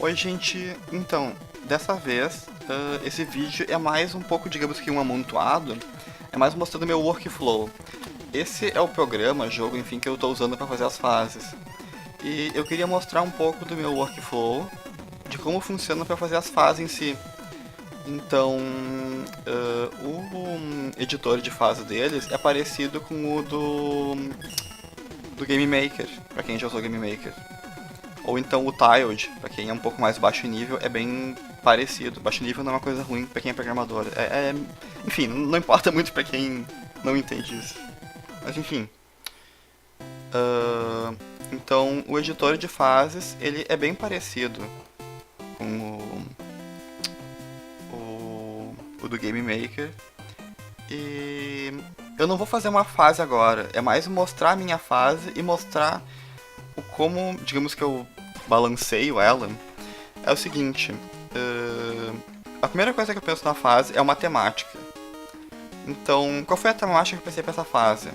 Oi, gente. Então, dessa vez, esse vídeo é mais um pouco, digamos que um amontoado, é mais mostrando meu workflow. Esse é o programa, jogo, enfim, que eu estou usando para fazer as fases. E eu queria mostrar um pouco do meu workflow, de como funciona para fazer as fases em si. Então, o editor de fase deles é parecido com o do Game Maker, para quem já usou Game Maker. Ou então o Tiled, pra quem é um pouco mais baixo nível, é bem parecido. Baixo nível não é uma coisa ruim pra quem é programador. Enfim, não importa muito pra quem não entende isso. Mas enfim. Então, o editor de fases, ele é bem parecido com o do Game Maker. E eu não vou fazer uma fase agora. É mais mostrar a minha fase e mostrar o como, digamos que eu balanceio ela. É o seguinte, a primeira coisa que eu penso na fase é uma temática. Então, qual foi a temática que eu pensei pra essa fase?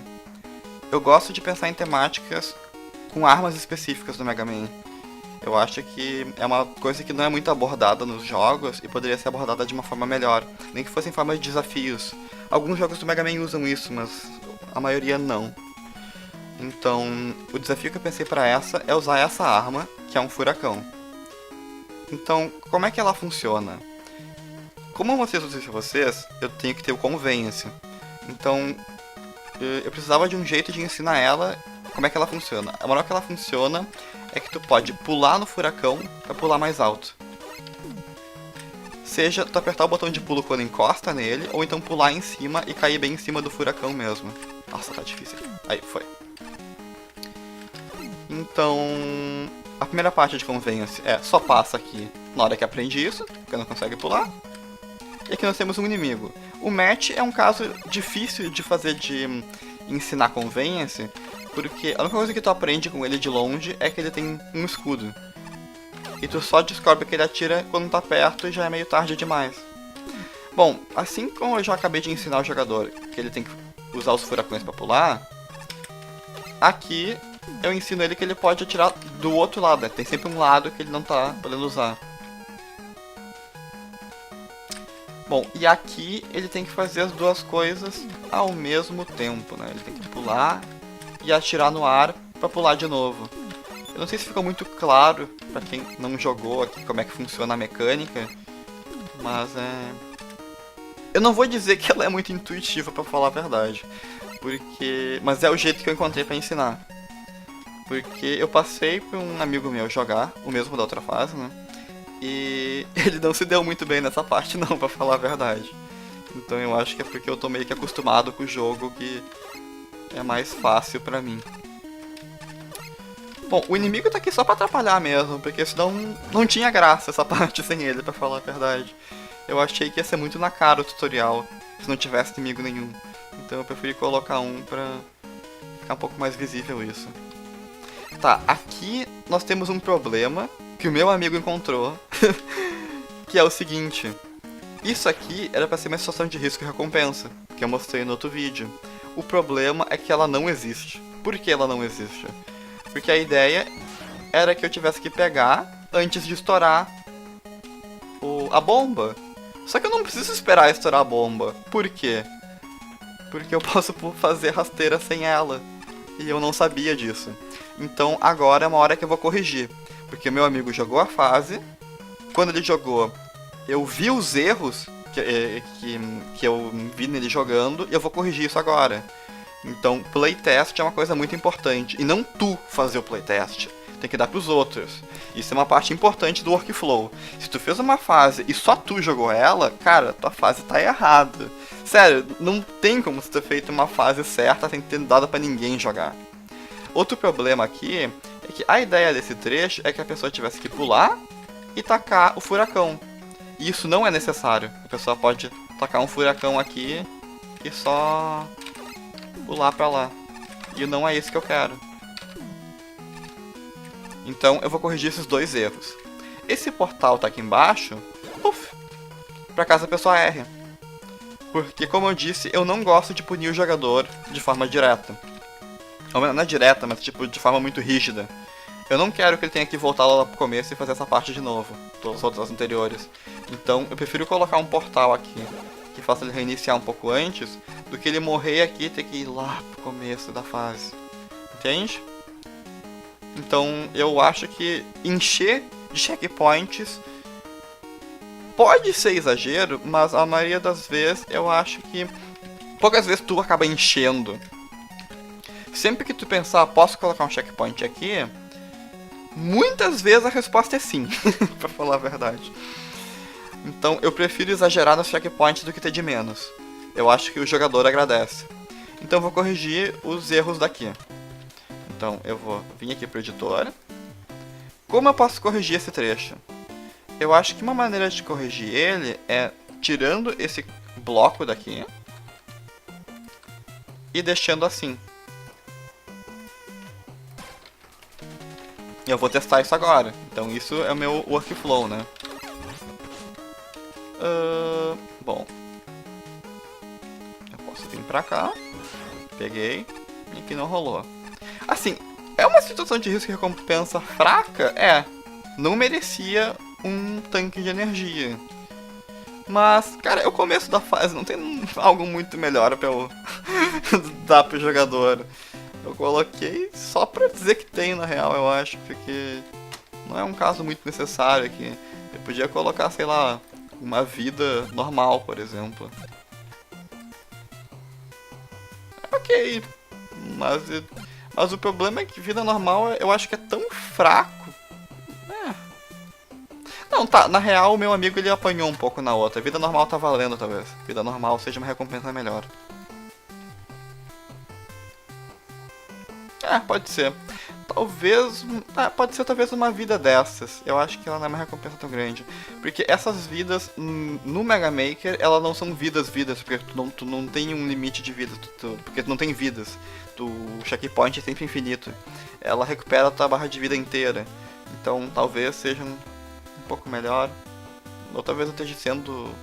Eu gosto de pensar em temáticas com armas específicas do Mega Man. Eu acho que é uma coisa que não é muito abordada nos jogos e poderia ser abordada de uma forma melhor, nem que fosse em forma de desafios. Alguns jogos do Mega Man usam isso, mas a maioria não. Então, o desafio que eu pensei pra essa é usar essa arma, que é um furacão. Então, como é que ela funciona? Como eu mostrei isso pra vocês, eu tenho que ter o Convenience. Então, eu precisava de um jeito de ensinar ela como é que ela funciona. A maneira que ela funciona é que tu pode pular no furacão pra pular mais alto. Seja tu apertar o botão de pulo quando encosta nele, ou então pular em cima e cair bem em cima do furacão mesmo. Nossa, tá difícil. Aí, foi. Então, a primeira parte de Convenience é só passa aqui na hora que aprende isso, porque não consegue pular. E aqui nós temos um inimigo. O match é um caso difícil de fazer de ensinar Convenience, porque a única coisa que tu aprende com ele de longe é que ele tem um escudo. E tu só descobre que ele atira quando tá perto e já é meio tarde demais. Bom, assim como eu já acabei de ensinar o jogador que ele tem que usar os furacões pra pular, aqui eu ensino ele que ele pode atirar do outro lado, né? Tem sempre um lado que ele não tá podendo usar. Bom, e aqui ele tem que fazer as duas coisas ao mesmo tempo, né? Ele tem que pular e atirar no ar pra pular de novo. Eu não sei se ficou muito claro pra quem não jogou aqui como é que funciona a mecânica, mas eu não vou dizer que ela é muito intuitiva pra falar a verdade, mas é o jeito que eu encontrei pra ensinar. Porque eu passei pra um amigo meu jogar, o mesmo da outra fase, né? E ele não se deu muito bem nessa parte não, pra falar a verdade. Então eu acho que é porque eu tô meio que acostumado com o jogo que é mais fácil pra mim. Bom, o inimigo tá aqui só pra atrapalhar mesmo, porque senão não tinha graça essa parte sem ele, pra falar a verdade. Eu achei que ia ser muito na cara o tutorial, se não tivesse inimigo nenhum. Então eu preferi colocar um pra ficar um pouco mais visível isso. Tá, aqui nós temos um problema que o meu amigo encontrou, que é o seguinte. Isso aqui era pra ser uma situação de risco e recompensa, que eu mostrei no outro vídeo. O problema é que ela não existe. Por que ela não existe? Porque a ideia era que eu tivesse que pegar antes de estourar a bomba. Só que eu não preciso esperar estourar a bomba. Por quê? Porque eu posso fazer rasteira sem ela. E eu não sabia disso. Então agora é uma hora que eu vou corrigir. Porque meu amigo jogou a fase. Quando ele jogou, eu vi os erros que eu vi nele jogando. E eu vou corrigir isso agora. Então playtest é uma coisa muito importante. E não tu fazer o playtest. Tem que dar pros outros. Isso é uma parte importante do workflow. Se tu fez uma fase e só tu jogou ela, cara, tua fase tá errada. Sério, não tem como você ter feito uma fase certa sem ter dado pra ninguém jogar. Outro problema aqui é que a ideia desse trecho é que a pessoa tivesse que pular e tacar o furacão. E isso não é necessário. A pessoa pode tacar um furacão aqui e só pular pra lá. E não é isso que eu quero. Então eu vou corrigir esses dois erros. Esse portal tá aqui embaixo, pra caso a pessoa erre. Porque, como eu disse, eu não gosto de punir o jogador de forma direta. Ou não é direta, mas tipo, de forma muito rígida. Eu não quero que ele tenha que voltar lá pro começo e fazer essa parte de novo, todas as anteriores. Então eu prefiro colocar um portal aqui, que faça ele reiniciar um pouco antes, do que ele morrer aqui e ter que ir lá pro começo da fase. Entende? Então eu acho que encher de checkpoints pode ser exagero, mas a maioria das vezes eu acho que poucas vezes tu acaba enchendo. Sempre que tu pensar, posso colocar um checkpoint aqui, muitas vezes a resposta é sim, pra falar a verdade. Então eu prefiro exagerar nos checkpoints do que ter de menos. Eu acho que o jogador agradece. Então eu vou corrigir os erros daqui. Então eu vou vir aqui pro editor. Como eu posso corrigir esse trecho? Eu acho que uma maneira de corrigir ele é tirando esse bloco daqui e deixando assim. Eu vou testar isso agora. Então isso é o meu workflow, né? Bom. Eu posso vir pra cá. Peguei. E aqui não rolou. Assim, é uma situação de risco e recompensa fraca? É. Não merecia um tanque de energia. Mas, cara, é o começo da fase. Não tem algo muito melhor pra eu dar pro jogador. Eu coloquei só pra dizer que tem, na real, eu acho, porque não é um caso muito necessário aqui. Eu podia colocar, sei lá, uma vida normal, por exemplo. Ok, mas o problema é que vida normal eu acho que é tão fraco. Não, tá, na real o meu amigo ele apanhou um pouco na outra. Vida normal tá valendo, talvez. Vida normal seja uma recompensa melhor. Pode ser. Talvez. Pode ser talvez uma vida dessas. Eu acho que ela não é uma recompensa tão grande. Porque essas vidas no Mega Maker, elas não são vidas, porque tu não tem um limite de vida. Porque tu não tem vidas. O checkpoint é sempre infinito. Ela recupera a tua barra de vida inteira. Então talvez seja um pouco melhor. Ou talvez eu esteja sendo.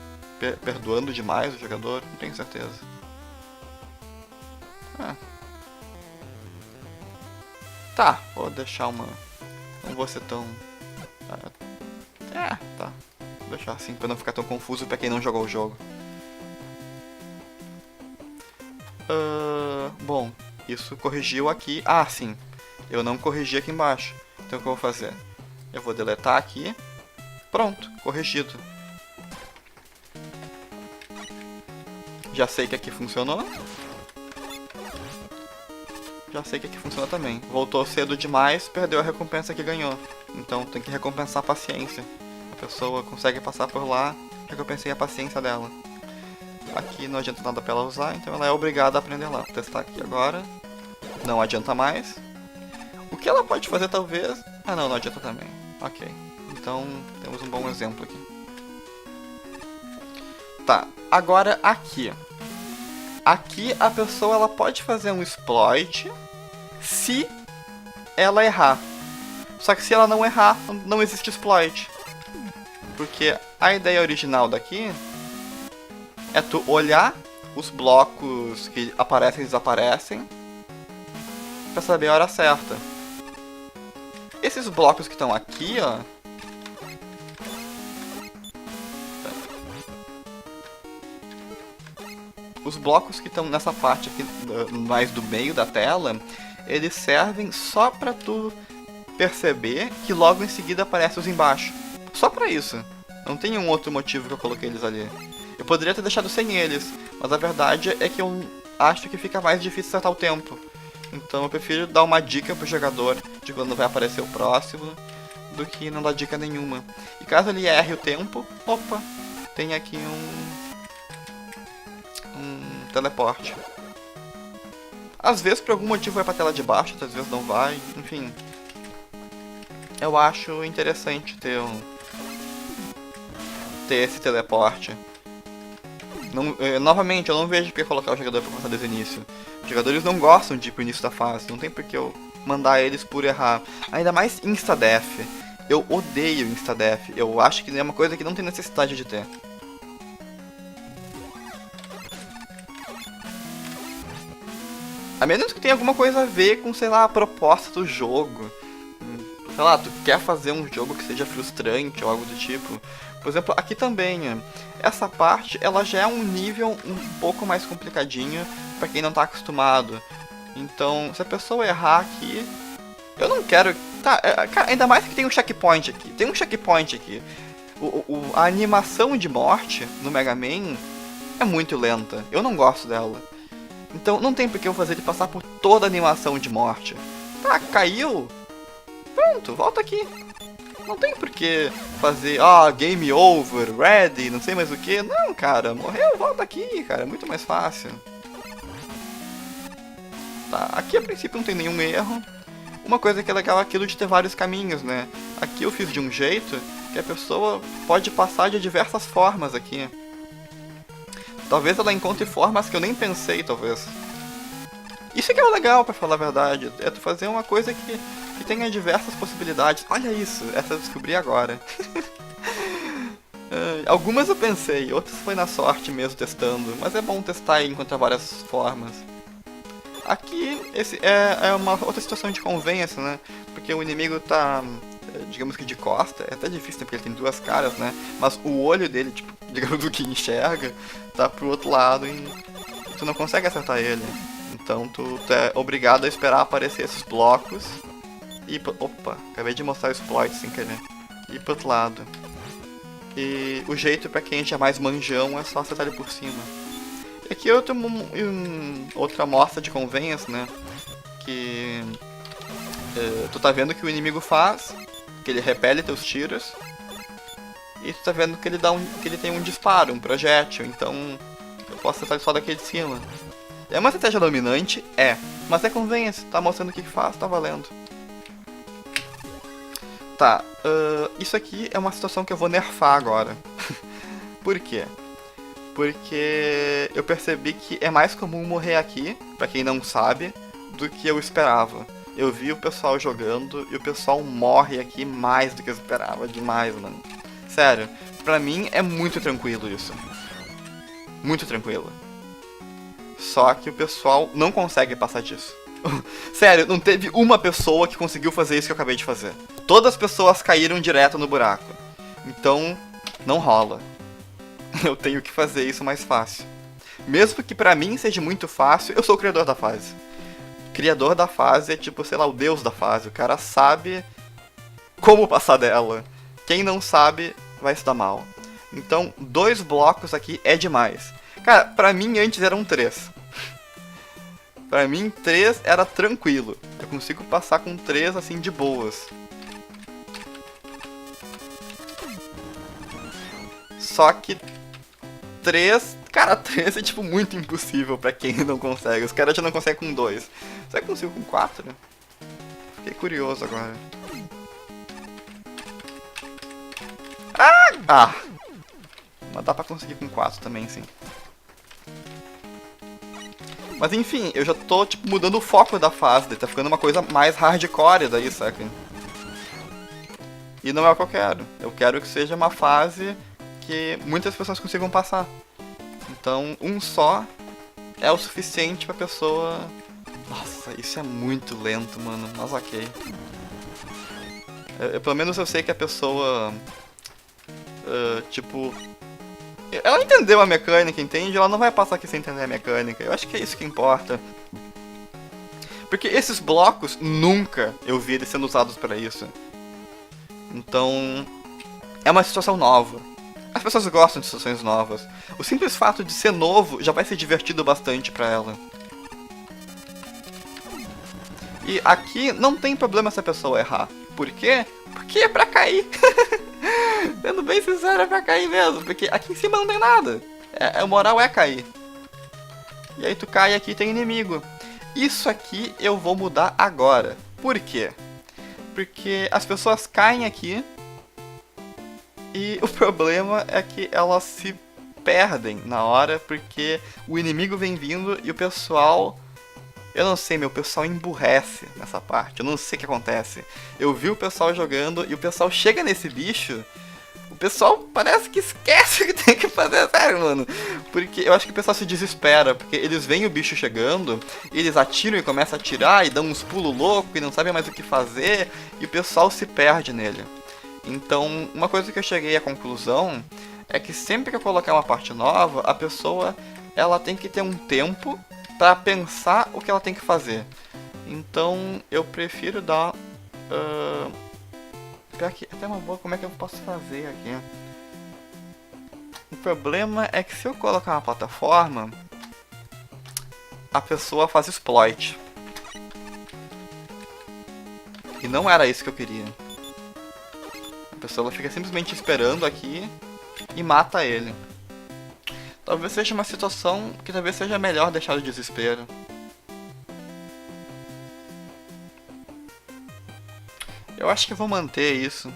Perdoando demais o jogador. Não tenho certeza. Tá, vou deixar uma. Não vou ser tão. Tá. Vou deixar assim pra não ficar tão confuso pra quem não jogou o jogo. Bom, isso corrigiu aqui. Ah, sim. Eu não corrigi aqui embaixo. Então o que eu vou fazer? Eu vou deletar aqui. Pronto, corrigido. Já sei que aqui funcionou. Já sei que aqui funciona também. Voltou cedo demais, perdeu a recompensa que ganhou. Então tem que recompensar a paciência. A pessoa consegue passar por lá, recompensei a paciência dela. Aqui não adianta nada pra ela usar, então ela é obrigada a aprender lá. Vou testar aqui agora. Não adianta mais. O que ela pode fazer talvez... não adianta também. Ok. Então temos um bom exemplo aqui. Tá, agora aqui. Aqui a pessoa ela pode fazer um exploit se ela errar. Só que se ela não errar, não existe exploit. Porque a ideia original daqui é tu olhar os blocos que aparecem e desaparecem pra saber a hora certa. Esses blocos que estão aqui, ó, os blocos que estão nessa parte aqui, mais do meio da tela, eles servem só pra tu perceber que logo em seguida aparecem os embaixo. Só pra isso. Não tem um outro motivo que eu coloquei eles ali. Eu poderia ter deixado sem eles, mas a verdade é que eu acho que fica mais difícil acertar o tempo. Então eu prefiro dar uma dica pro jogador de quando vai aparecer o próximo, do que não dar dica nenhuma. E caso ele erre o tempo, opa, tem aqui um teleporte. Às vezes por algum motivo vai pra tela de baixo, às vezes não vai, enfim. Eu acho interessante ter esse teleporte. Novamente, eu não vejo porque colocar o jogador pra começar desde o início. Os jogadores não gostam de ir pro início da fase, não tem porque eu mandar eles por errar. Ainda mais Instadef. Eu odeio Instadef, eu acho que é uma coisa que não tem necessidade de ter. A menos que tenha alguma coisa a ver com, sei lá, a proposta do jogo. sei lá, tu quer fazer um jogo que seja frustrante ou algo do tipo. Por exemplo, aqui também, essa parte, ela já é um nível um pouco mais complicadinho pra quem não tá acostumado. Então, se a pessoa errar aqui, eu não quero... Tá, cara, ainda mais que tem um checkpoint aqui. Tem um checkpoint aqui. A animação de morte no Mega Man é muito lenta. Eu não gosto dela. Então não tem por que eu fazer ele passar por toda a animação de morte. Tá, caiu. Pronto, volta aqui. Não tem por que fazer, game over, ready, não sei mais o que. Não, cara, morreu, volta aqui, cara. É muito mais fácil. Tá, aqui a princípio não tem nenhum erro. Uma coisa que é legal é aquilo de ter vários caminhos, né? Aqui eu fiz de um jeito que a pessoa pode passar de diversas formas aqui. Talvez ela encontre formas que eu nem pensei, talvez. Isso que é o legal, pra falar a verdade. É tu fazer uma coisa que tenha diversas possibilidades. Olha isso, essa eu descobri agora. Algumas eu pensei, outras foi na sorte mesmo testando. Mas é bom testar e encontrar várias formas. Aqui, esse é uma outra situação de conveniência, né? Porque o inimigo tá, digamos que de costa. É até difícil, né? Porque ele tem duas caras, né? Mas o olho dele, tipo, digamos do que enxerga, tá pro outro lado e tu não consegue acertar ele. Então tu é obrigado a esperar aparecer esses blocos e... Opa, acabei de mostrar o exploit sem querer. E pro outro lado. E o jeito pra quem já é mais manjão é só acertar ele por cima. E aqui eu tenho outra amostra de convenience, né? Que... tu tá vendo que o inimigo faz, que ele repele teus tiros. E tu tá vendo que ele tem um disparo, um projétil, então eu posso acertar ele só daqui de cima. É uma estratégia dominante? É. Mas é convenience, tá mostrando o que faz, tá valendo. Tá, isso aqui é uma situação que eu vou nerfar agora. Por quê? Porque eu percebi que é mais comum morrer aqui, pra quem não sabe, do que eu esperava. Eu vi o pessoal jogando e o pessoal morre aqui mais do que eu esperava, demais, mano. Sério, pra mim é muito tranquilo isso. Muito tranquilo. Só que o pessoal não consegue passar disso. Sério, não teve uma pessoa que conseguiu fazer isso que eu acabei de fazer. Todas as pessoas caíram direto no buraco. Então, não rola. Eu tenho que fazer isso mais fácil. Mesmo que pra mim seja muito fácil, eu sou o criador da fase. O criador da fase é tipo, sei lá, o deus da fase. O cara sabe como passar dela. Quem não sabe, vai se dar mal. Então, 2 blocos aqui é demais. Cara, pra mim antes eram 3. Pra mim 3 era tranquilo. Eu consigo passar com 3 assim de boas. Só que 3... Cara, 3 é tipo muito impossível pra quem não consegue. Os caras já não conseguem com 2. Será que eu consigo com 4? Fiquei curioso agora. Ah! Mas dá pra conseguir com 4 também, sim. Mas enfim, eu já tô tipo mudando o foco da fase, tá ficando uma coisa mais hardcore daí, saca? E não é o que eu quero. Eu quero que seja uma fase que muitas pessoas consigam passar. Então, um só é o suficiente pra pessoa... Nossa, isso é muito lento, mano. Mas ok. Pelo menos eu sei que a pessoa... tipo... Ela entendeu a mecânica, entende? Ela não vai passar aqui sem entender a mecânica. Eu acho que é isso que importa. Porque esses blocos, nunca eu vi eles sendo usados pra isso. Então, é uma situação nova. As pessoas gostam de situações novas. O simples fato de ser novo já vai ser divertido bastante pra ela. E aqui não tem problema se a pessoa errar. Por quê? Porque é pra cair. Sendo bem sincero, é pra cair mesmo. Porque aqui em cima não tem nada. A moral é cair. E aí tu cai e aqui tem inimigo. Isso aqui eu vou mudar agora. Por quê? Porque as pessoas caem aqui. E o problema é que elas se perdem na hora. Porque o inimigo vem vindo e o pessoal... Eu não sei, meu, o pessoal emburrece nessa parte. Eu não sei o que acontece. Eu vi o pessoal jogando e o pessoal chega nesse bicho... pessoal parece que esquece o que tem que fazer, sério, mano. Porque eu acho que o pessoal se desespera, porque eles veem o bicho chegando, e eles atiram e começam a atirar, e dão uns pulos loucos, e não sabem mais o que fazer, e o pessoal se perde nele. Então, uma coisa que eu cheguei à conclusão é que sempre que eu colocar uma parte nova, a pessoa ela tem que ter um tempo pra pensar o que ela tem que fazer. Então, eu prefiro dar... Aqui, até uma boa, como é que eu posso fazer aqui? O problema é que se eu colocar uma plataforma, a pessoa faz exploit. E não era isso que eu queria. A pessoa fica simplesmente esperando aqui e mata ele. Talvez seja uma situação que talvez seja melhor deixar o desespero. Eu acho que eu vou manter isso.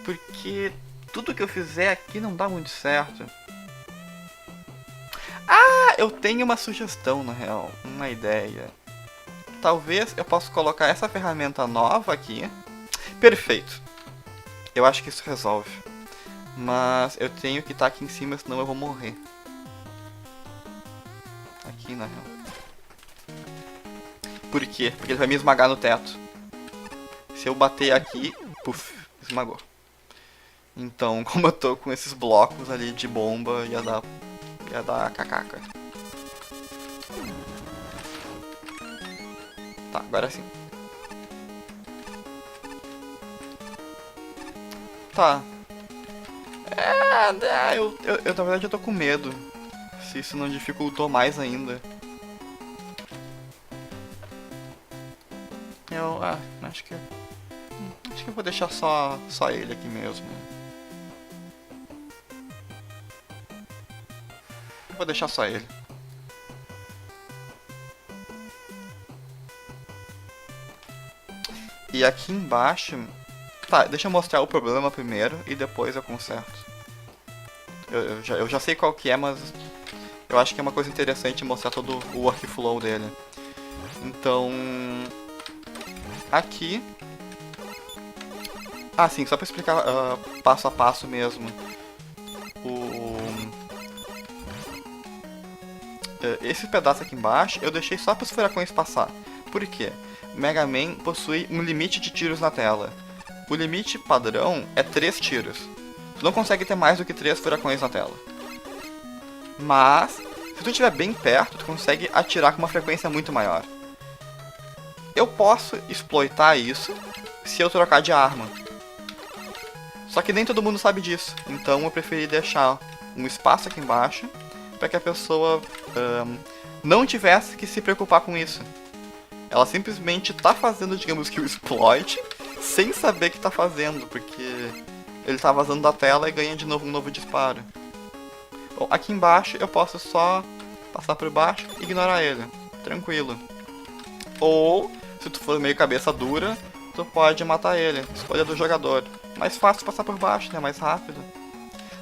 Porque tudo que eu fizer aqui não dá muito certo. Ah, eu tenho uma sugestão na real, uma ideia. Talvez eu possa colocar essa ferramenta nova aqui. Perfeito. Eu acho que isso resolve. Mas eu tenho que estar aqui em cima, senão eu vou morrer. Aqui na real. Por quê? Porque ele vai me esmagar no teto. Se eu bater aqui, puf, esmagou. Então, como eu tô com esses blocos ali de bomba, ia dar cacaca. Tá, agora sim. Tá. Eu na verdade eu tô com medo. Se isso não dificultou mais ainda. Acho que eu vou deixar só ele aqui mesmo. Vou deixar só ele. E aqui embaixo... Tá, deixa eu mostrar o problema primeiro e depois eu conserto. Eu já sei qual que é, mas eu acho que é uma coisa interessante mostrar todo o workflow dele. Então... Aqui... Ah, sim, só pra explicar passo a passo mesmo. Esse pedaço aqui embaixo eu deixei só para os furacões passar. Por quê? Mega Man possui um limite de tiros na tela. O limite padrão é 3 tiros. Tu não consegue ter mais do que 3 furacões na tela. Mas, se tu estiver bem perto, tu consegue atirar com uma frequência muito maior. Eu posso exploitar isso se eu trocar de arma. Só que nem todo mundo sabe disso, então eu preferi deixar um espaço aqui embaixo para que a pessoa não tivesse que se preocupar com isso. Ela simplesmente tá fazendo, digamos que o exploit, sem saber que tá fazendo, porque ele tá vazando da tela e ganha de novo um novo disparo. Bom, aqui embaixo eu posso só passar por baixo e ignorar ele, tranquilo. Ou, se tu for meio cabeça dura, tu pode matar ele, escolha do jogador. Mais fácil passar por baixo, né? Mais rápido.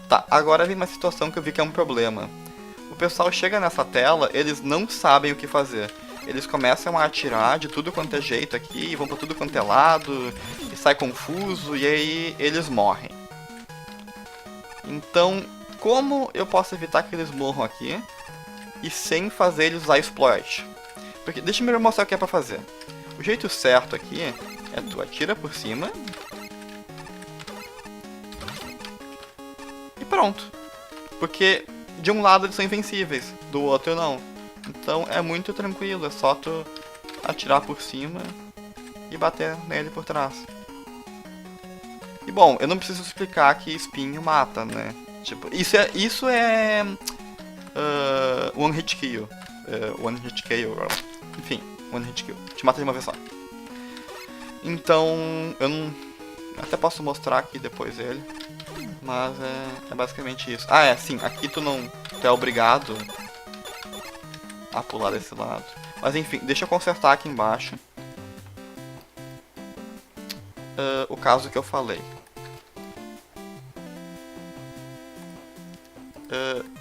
Tá, agora vem uma situação que eu vi que é um problema. O pessoal chega nessa tela, eles não sabem o que fazer. Eles começam a atirar de tudo quanto é jeito aqui, vão pra tudo quanto é lado, e sai confuso, e aí eles morrem. Então, como eu posso evitar que eles morram aqui, e sem fazer eles usar exploit? Porque, deixa eu mostrar o que é pra fazer. O jeito certo aqui é tu atira por cima, e pronto. Porque de um lado eles são invencíveis, do outro não. Então é muito tranquilo, é só tu atirar por cima e bater nele por trás. E bom, eu não preciso explicar que espinho mata, né? Tipo, isso é one hit kill. One hit kill. Enfim, one hit kill. Te mata de uma vez só. Então, eu não... Até posso mostrar aqui depois ele. Mas é basicamente isso. Ah, sim, aqui tu é obrigado a pular desse lado. Mas enfim, deixa eu consertar aqui embaixo o caso que eu falei.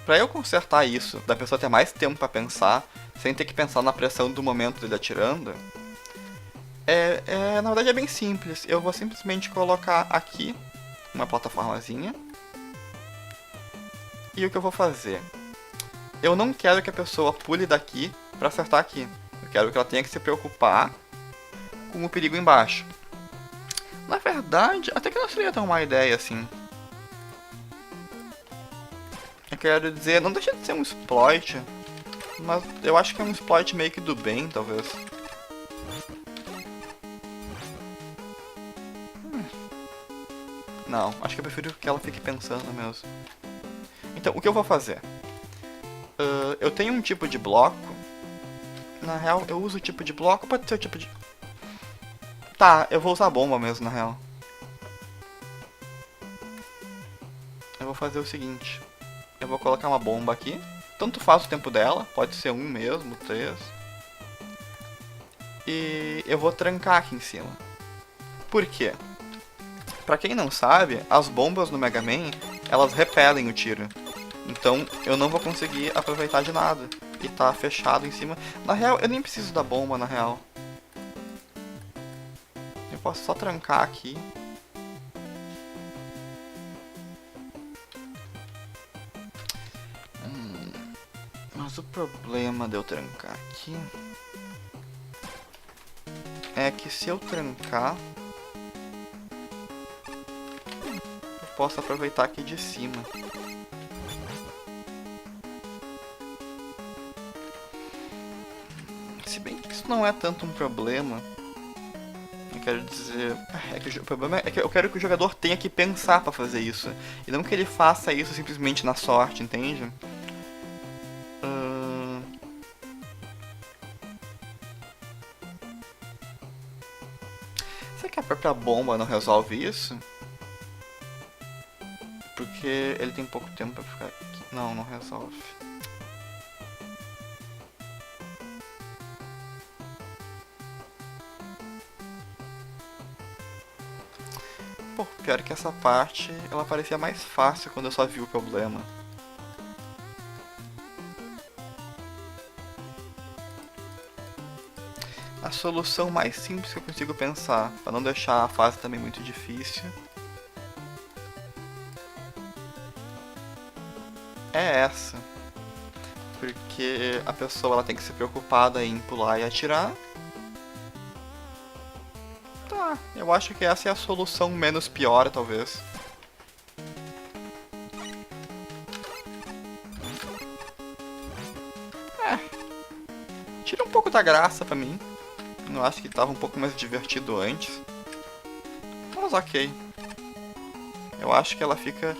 Pra eu consertar isso, da pessoa ter mais tempo pra pensar, sem ter que pensar na pressão do momento dele atirando, Na verdade é bem simples. Eu vou simplesmente colocar aqui uma plataformazinha. E o que eu vou fazer? Eu não quero que a pessoa pule daqui pra acertar aqui. Eu quero que ela tenha que se preocupar com o perigo embaixo. Na verdade, até que não seria tão má ideia assim. Eu quero dizer, não deixa de ser um exploit, mas eu acho que é um exploit meio que do bem, talvez. Não, acho que eu prefiro que ela fique pensando mesmo. Então, o que eu vou fazer? Eu tenho um tipo de bloco. Na real, eu uso o tipo de bloco, pode ser o tipo de... Tá, eu vou usar a bomba mesmo, na real. Eu vou fazer o seguinte. Eu vou colocar uma bomba aqui. Tanto faz o tempo dela, pode ser 1 mesmo, 3. E eu vou trancar aqui em cima. Por quê? Pra quem não sabe, as bombas no Mega Man, elas repelem o tiro. Então eu não vou conseguir aproveitar de nada. E tá fechado em cima. Na real, eu nem preciso da bomba, na real. Eu posso só trancar aqui. Mas o problema de eu trancar aqui é que se eu trancar, eu posso aproveitar aqui de cima. Se bem que isso não é tanto um problema. Eu quero dizer... o problema é que eu quero que o jogador tenha que pensar pra fazer isso. E não que ele faça isso simplesmente na sorte, entende? Será que a própria bomba não resolve isso? Porque ele tem pouco tempo pra ficar aqui. Não, não resolve. Pô, pior que essa parte, ela parecia mais fácil quando eu só vi o problema. A solução mais simples que eu consigo pensar, pra não deixar a fase também muito difícil, é essa. Porque a pessoa ela tem que ser preocupada em pular e atirar. Tá, eu acho que essa é a solução menos pior, talvez. Tira um pouco da graça pra mim. Eu acho que tava um pouco mais divertido antes. Mas ok. Eu acho que ela fica...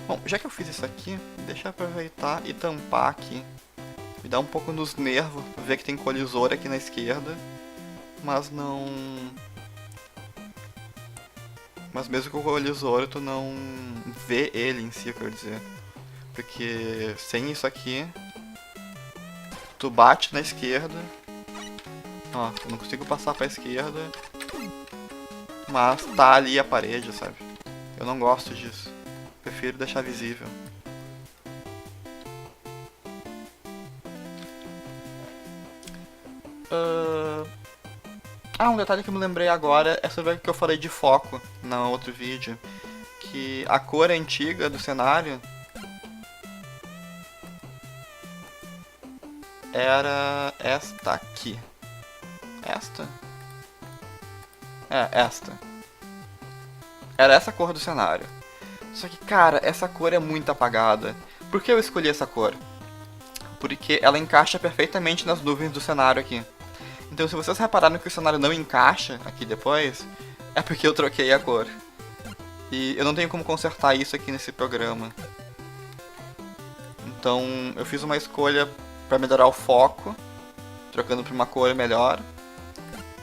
Bom, já que eu fiz isso aqui, deixa eu aproveitar e tampar aqui. Me dá um pouco nos nervos ver que tem colisor aqui na esquerda. Mas não... Mas mesmo com o colisor, tu não vê ele em si, eu quero dizer. Porque sem isso aqui, tu bate na esquerda. Ó, eu não consigo passar pra esquerda. Mas tá ali a parede, sabe? Eu não gosto disso. Prefiro deixar visível. Um detalhe que eu me lembrei agora é sobre o que eu falei de foco no outro vídeo. Que a cor antiga do cenário era esta aqui. Esta? É, esta. Era essa cor do cenário. Só que, cara, essa cor é muito apagada. Por que eu escolhi essa cor? Porque ela encaixa perfeitamente nas nuvens do cenário aqui. Então, se vocês repararam que o cenário não encaixa aqui depois, é porque eu troquei a cor. E eu não tenho como consertar isso aqui nesse programa. Então, eu fiz uma escolha para melhorar o foco, trocando para uma cor melhor,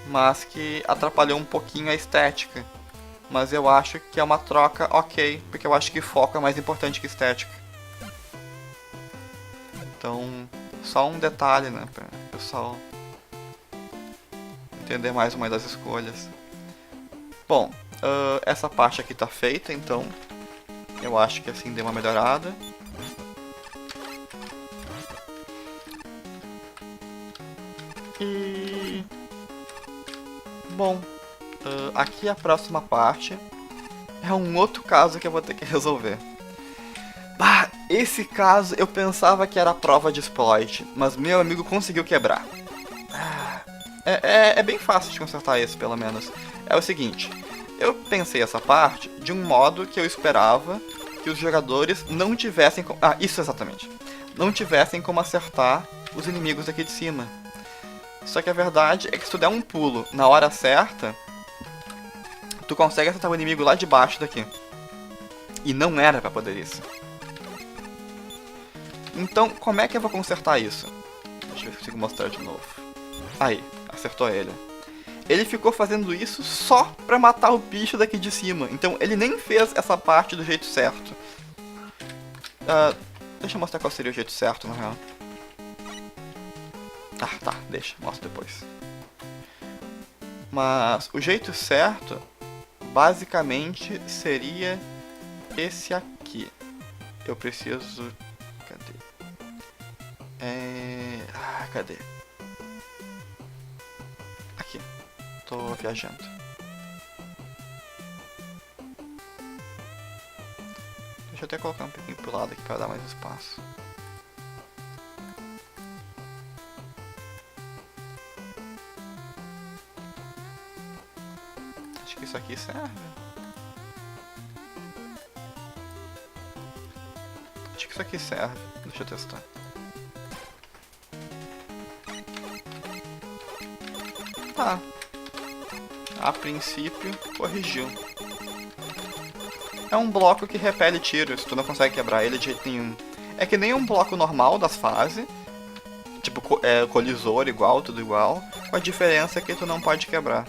mas que atrapalhou um pouquinho a estética. Mas eu acho que é uma troca ok, porque eu acho que foco é mais importante que estética. Então, só um detalhe, né, pra o pessoal entender mais uma das escolhas. Bom, essa parte aqui tá feita, então eu acho que assim deu uma melhorada. E Bom, aqui a próxima parte é um outro caso que eu vou ter que resolver. Bah, esse caso eu pensava que era a prova de exploit, mas meu amigo conseguiu quebrar. É bem fácil de consertar esse, pelo menos. É o seguinte, eu pensei essa parte de um modo que eu esperava que os jogadores não tivessem... isso exatamente. Não tivessem como acertar os inimigos aqui de cima. Só que a verdade é que se tu der um pulo na hora certa, tu consegue acertar o inimigo lá de baixo daqui. E não era pra poder isso. Então, como é que eu vou consertar isso? Deixa eu ver se eu consigo mostrar de novo. Aí, acertou ele. Ele ficou fazendo isso só pra matar o bicho daqui de cima. Então, ele nem fez essa parte do jeito certo. Deixa eu mostrar qual seria o jeito certo, na real. Tá, deixa, mostro depois. Mas o jeito certo, basicamente, seria esse aqui. Eu preciso... Cadê? Cadê? Aqui. Tô viajando. Deixa eu até colocar um pouquinho pro lado aqui para dar mais espaço. Acho que isso aqui serve. Acho que isso aqui serve. Deixa eu testar. Tá. A princípio, corrigiu. É um bloco que repele tiros, tu não consegue quebrar ele de jeito nenhum. É que nem um bloco normal das fases, tipo colisor igual, tudo igual, com a diferença que tu não pode quebrar.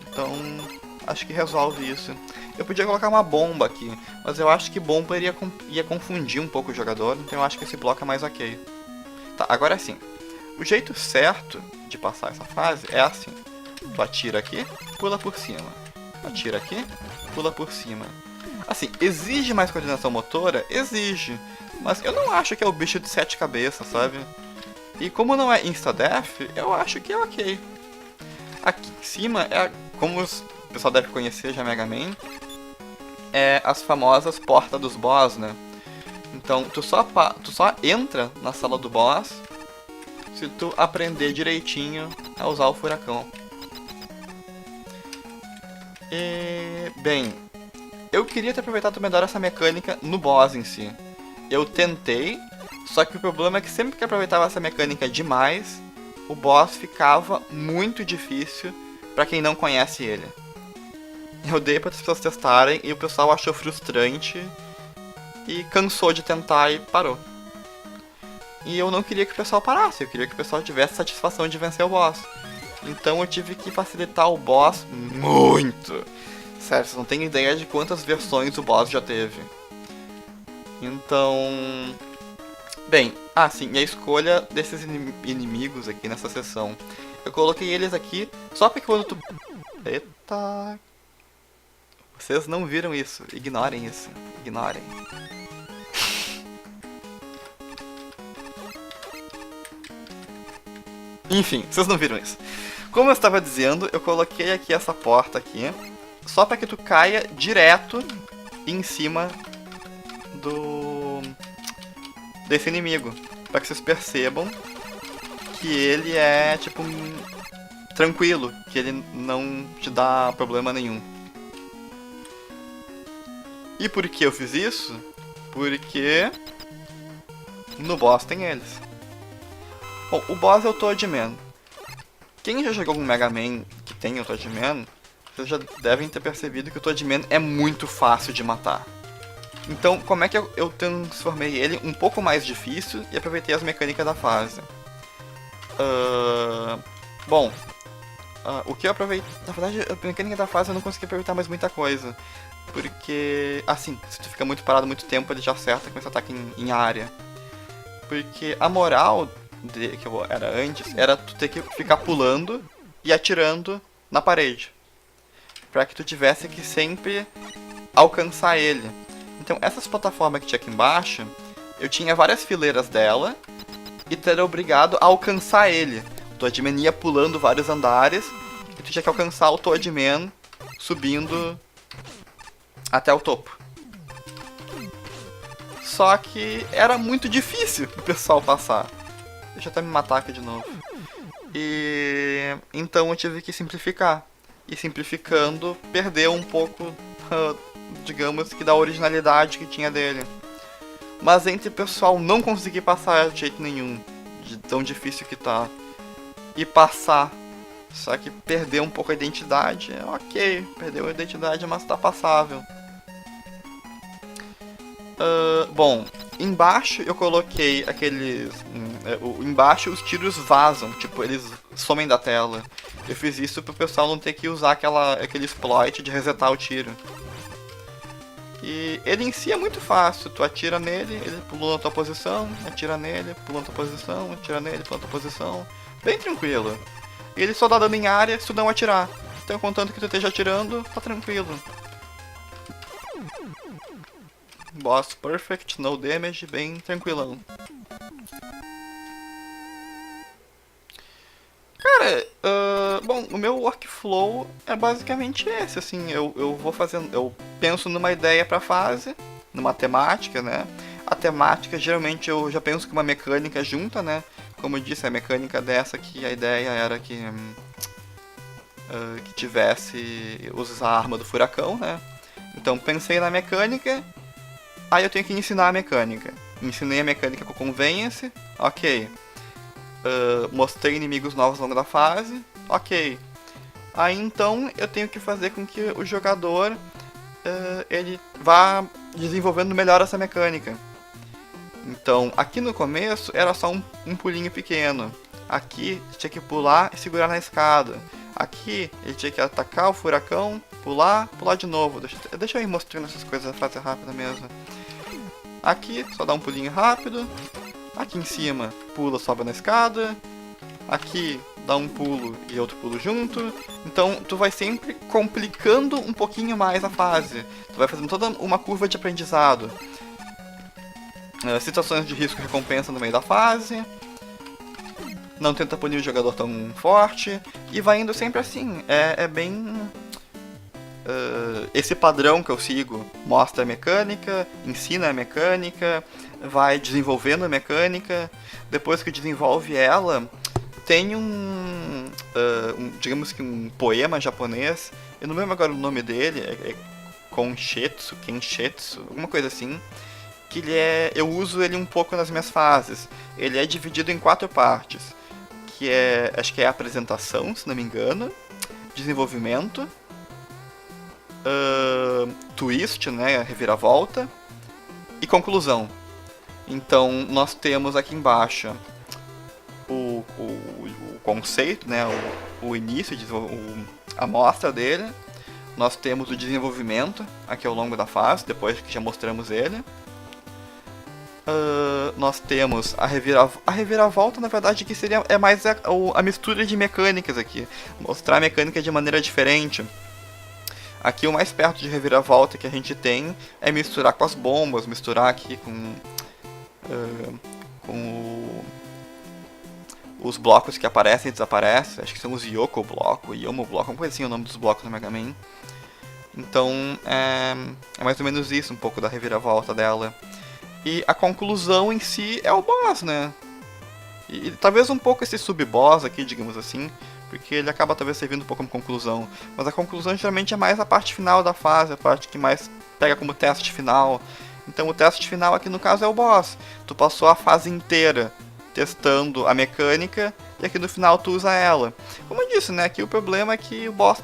Então, acho que resolve isso. Eu podia colocar uma bomba aqui, mas eu acho que bomba ia confundir um pouco o jogador, então eu acho que esse bloco é mais ok. Tá, agora sim. O jeito certo de passar essa fase é assim. Tu atira aqui, pula por cima. Atira aqui, pula por cima. Assim, exige mais coordenação motora? Exige. Mas eu não acho que é o bicho de 7 cabeças, sabe? E como não é insta-death, eu acho que é ok. Aqui em cima é, como o pessoal deve conhecer já Mega Man, é as famosas portas dos boss, né? Então tu só entra na sala do boss se tu aprender direitinho a usar o furacão. Bem, eu queria ter aproveitado melhor essa mecânica no boss em si. Eu tentei, só que o problema é que sempre que eu aproveitava essa mecânica demais, o boss ficava muito difícil pra quem não conhece ele. Eu dei para as pessoas testarem e o pessoal achou frustrante e cansou de tentar e parou. E eu não queria que o pessoal parasse, eu queria que o pessoal tivesse satisfação de vencer o boss. Então eu tive que facilitar o boss muito. Sério, vocês não têm ideia de quantas versões o boss já teve. Então... Bem, sim, e a escolha desses inimigos aqui nessa sessão. Eu coloquei eles aqui só porque quando tu... Eita... Vocês não viram isso, ignorem isso, ignorem. Enfim, vocês não viram isso. Como eu estava dizendo, eu coloquei aqui essa porta aqui, só para que tu caia direto em cima desse inimigo, para que vocês percebam que ele é tipo tranquilo, que ele não te dá problema nenhum. E por que eu fiz isso? Porque no boss tem eles. Bom, o boss é o Toadman. Quem já jogou um Mega Man que tem o Toadman, vocês já devem ter percebido que o Toadman é muito fácil de matar. Então, como é que eu transformei ele um pouco mais difícil e aproveitei as mecânicas da fase? Bom, o que eu aproveitei... Na verdade, a mecânica da fase eu não consegui aproveitar mais muita coisa. Porque, assim, se tu fica muito parado muito tempo, ele já acerta com esse ataque em área. Porque a moral que eu era antes era tu ter que ficar pulando e atirando na parede. Pra que tu tivesse que sempre alcançar ele. Então essas plataformas que tinha aqui embaixo, eu tinha várias fileiras dela e tu era obrigado a alcançar ele. Tu ia pulando vários andares e tu tinha que alcançar o Toadman subindo até o topo. Só que era muito difícil o pessoal passar. Deixa eu até me matar aqui de novo. E então eu tive que simplificar. E simplificando, perdeu um pouco, digamos que da originalidade que tinha dele. Mas entre o pessoal não conseguir passar de jeito nenhum, de tão difícil que tá, e passar, só que perder um pouco a identidade, ok, perdeu a identidade, mas tá passável. Bom, embaixo eu coloquei aqueles... embaixo os tiros vazam, tipo, eles somem da tela. Eu fiz isso pro pessoal não ter que usar aquele exploit de resetar o tiro. E ele em si é muito fácil, tu atira nele, ele pula na tua posição, atira nele, pula na tua posição, atira nele, pula na tua posição. Bem tranquilo. E ele só dá dano em área se tu não atirar. Então, contanto que tu esteja atirando, tá tranquilo. Boss perfect, no damage, bem tranquilão. Cara, bom, o meu workflow é basicamente esse, assim, eu vou fazendo, eu penso numa ideia pra fase, numa temática, né? A temática, geralmente, eu já penso que uma mecânica junta, né? Como eu disse, a mecânica dessa aqui, a ideia era que tivesse usar a arma do furacão, né? Então, pensei na mecânica, aí eu tenho que ensinar a mecânica. Ensinei a mecânica com o Convenience, ok. Mostrei inimigos novos ao longo da fase, ok. Aí então eu tenho que fazer com que o jogador ele vá desenvolvendo melhor essa mecânica. Então aqui no começo era só um pulinho pequeno. Aqui tinha que pular e segurar na escada. Aqui ele tinha que atacar o furacão, pular de novo. Deixa eu ir mostrando essas coisas, a fase rápida mesmo. Aqui só dá um pulinho rápido. Aqui em cima, pula, sobe na escada. Aqui, dá um pulo e outro pulo junto. Então, tu vai sempre complicando um pouquinho mais a fase. Tu vai fazendo toda uma curva de aprendizado. Situações de risco e recompensa no meio da fase. Não tenta punir o jogador tão forte. E vai indo sempre assim. É bem... esse padrão que eu sigo mostra a mecânica, ensina a mecânica, vai desenvolvendo a mecânica. Depois que desenvolve ela, tem digamos que um poema japonês, eu não lembro agora o nome dele, é Kenshetsu, alguma coisa assim, que eu uso ele um pouco nas minhas fases. Ele é dividido em 4 partes, que acho que é a apresentação, se não me engano, desenvolvimento, twist, né, reviravolta, e conclusão. Então nós temos aqui embaixo o conceito, né, o início, a amostra dele. Nós temos o desenvolvimento aqui ao longo da fase, depois que já mostramos ele. Nós temos a reviravolta, na verdade, que é mais a mistura de mecânicas aqui. Mostrar a mecânica de maneira diferente. Aqui o mais perto de reviravolta que a gente tem é misturar com as bombas, misturar aqui com os blocos que aparecem e desaparecem. Acho que são os Yoko Bloco, Yomo Bloco, uma coisa assim, o nome dos blocos do Mega Man. Então é mais ou menos isso, um pouco da reviravolta dela. E a conclusão em si é o boss, né? E talvez um pouco esse sub-boss aqui, digamos assim, porque ele acaba talvez servindo um pouco como conclusão. Mas a conclusão geralmente é mais a parte final da fase, a parte que mais pega como teste final. Então o teste final aqui no caso é o boss. Tu passou a fase inteira testando a mecânica e aqui no final tu usa ela. Como eu disse, né? Aqui o problema é que o boss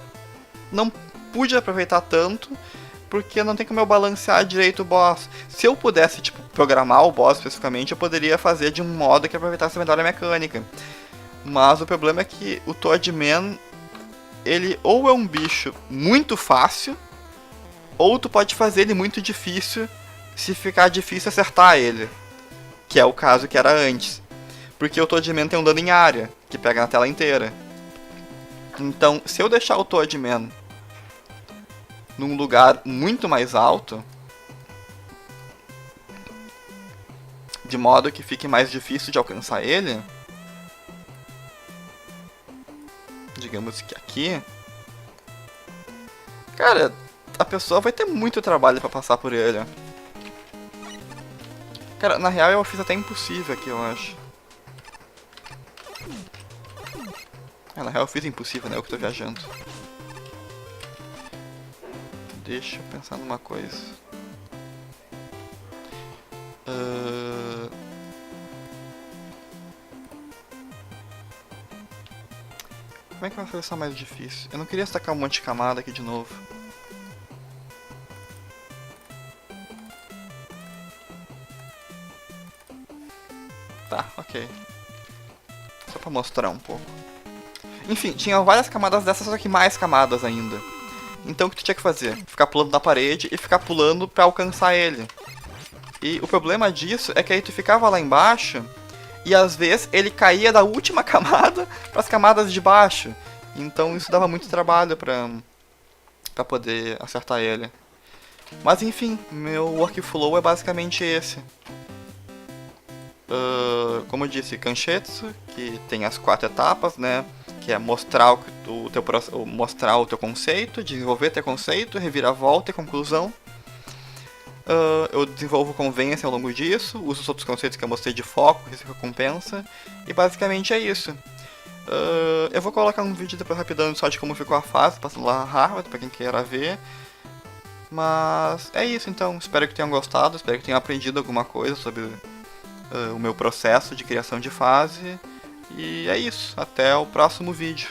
não pude aproveitar tanto, porque não tem como eu balancear direito o boss. Se eu pudesse, tipo, programar o boss especificamente, eu poderia fazer de um modo que aproveitasse melhor a mecânica. Mas o problema é que o Toadman, ele ou é um bicho muito fácil, ou tu pode fazer ele muito difícil se ficar difícil acertar ele. Que é o caso que era antes. Porque o Toadman tem um dano em área, que pega na tela inteira. Então, se eu deixar o Toadman num lugar muito mais alto, de modo que fique mais difícil de alcançar ele, digamos que aqui, cara, a pessoa vai ter muito trabalho pra passar por ele. Cara, na real eu fiz até impossível aqui, eu acho. Na real eu fiz impossível, né? Eu que tô viajando. Deixa eu pensar numa coisa. Como é que vai fazer isso mais difícil? Eu não queria destacar um monte de camada aqui de novo. Tá, ok. Só pra mostrar um pouco. Enfim, tinha várias camadas dessas, só que mais camadas ainda. Então o que tu tinha que fazer? Ficar pulando na parede e ficar pulando pra alcançar ele. E o problema disso é que aí tu ficava lá embaixo e às vezes ele caía da última camada pras camadas de baixo. Então isso dava muito trabalho pra poder acertar ele. Mas enfim, meu workflow é basicamente esse. Como eu disse, Kanshetsu, que tem as 4 etapas, né? Que é mostrar mostrar o teu conceito, desenvolver teu conceito, reviravolta e conclusão. Eu desenvolvo convence ao longo disso, uso os outros conceitos que eu mostrei de foco, risco e recompensa, e basicamente é isso. Eu vou colocar um vídeo depois rapidão só de como ficou a fase, passando lá a Harvard, pra quem queira ver. Mas é isso então, espero que tenham gostado, espero que tenham aprendido alguma coisa sobre o meu processo de criação de fase. E é isso, até o próximo vídeo.